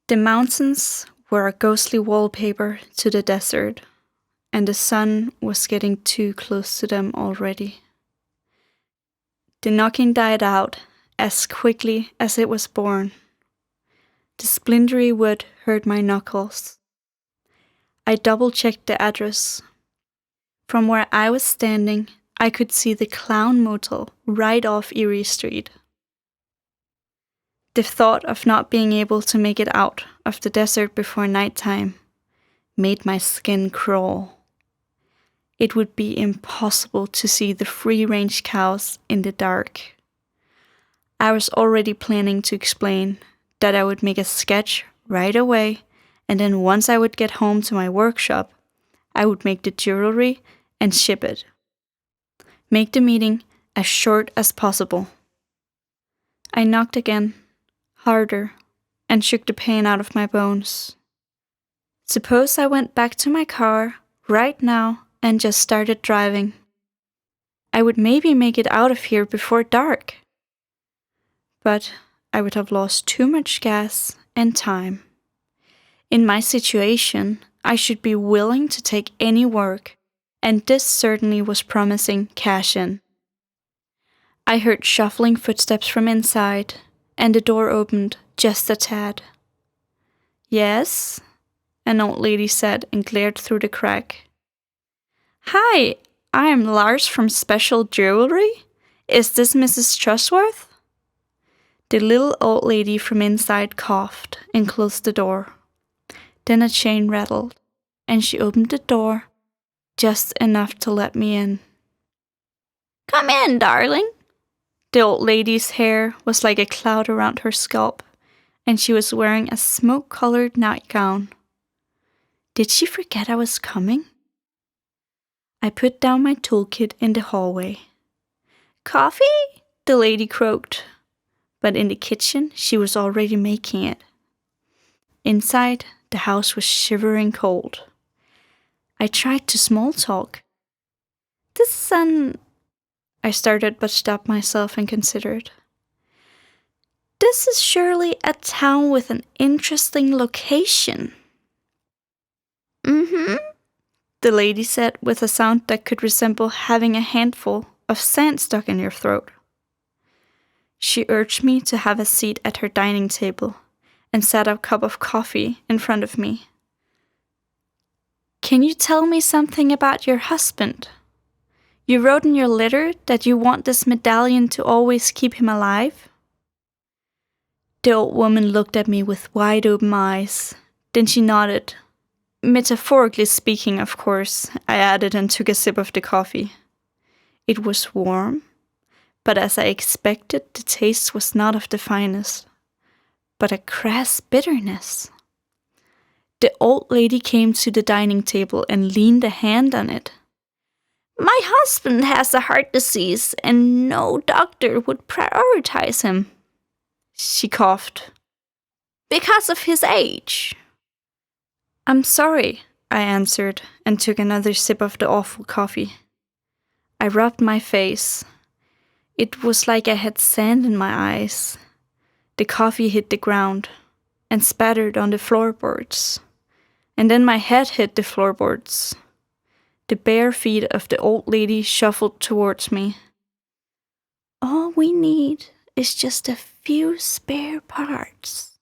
The mountains were a ghostly wallpaper to the desert, and the sun was getting too close to them already. The knocking died out as quickly as it was born. The splintery wood hurt my knuckles. I double-checked the address. From where I was standing, I could see the Clown Motel right off Erie Street. The thought of not being able to make it out of the desert before nighttime made my skin crawl. It would be impossible to see the free-range cows in the dark. I was already planning to explain that I would make a sketch right away, and then once I would get home to my workshop, I would make the jewelry and ship it. Make the meeting as short as possible. I knocked again, harder, and shook the pain out of my bones. Suppose I went back to my car right now and just started driving. I would maybe make it out of here before dark. But I would have lost too much gas and time. In my situation, I should be willing to take any work, and this certainly was promising cash in. I heard shuffling footsteps from inside, and the door opened just a tad. "Yes?" an old lady said and glared through the crack. "Hi, I am Lars from Special Jewelry. Is this Mrs. Trustworth?" The little old lady from inside coughed and closed the door. Then a chain rattled, and she opened the door just enough to let me in. "Come in, darling." The old lady's hair was like a cloud around her scalp, and she was wearing a smoke-colored nightgown. Did she forget I was coming? I put down my toolkit in the hallway. "Coffee?" the lady croaked, but in the kitchen she was already making it. Inside, the house was shivering cold. I tried to small talk. "This is I started but stopped myself and considered. "This is surely a town with an interesting location." "Mm-hmm," the lady said with a sound that could resemble having a handful of sand stuck in your throat. She urged me to have a seat at her dining table and set a cup of coffee in front of me. "Can you tell me something about your husband? You wrote in your letter that you want this medallion to always keep him alive." The old woman looked at me with wide-open eyes. Then she nodded. "Metaphorically speaking, of course," I added and took a sip of the coffee. It was warm, but as I expected, the taste was not of the finest, but a crass bitterness. The old lady came to the dining table and leaned a hand on it. "My husband has a heart disease, and no doctor would prioritize him." She coughed. "Because of his age." "I'm sorry," I answered, and took another sip of the awful coffee. I rubbed my face. It was like I had sand in my eyes. The coffee hit the ground and spattered on the floorboards. And then my head hit the floorboards. The bare feet of the old lady shuffled towards me. "All we need is just a few spare parts."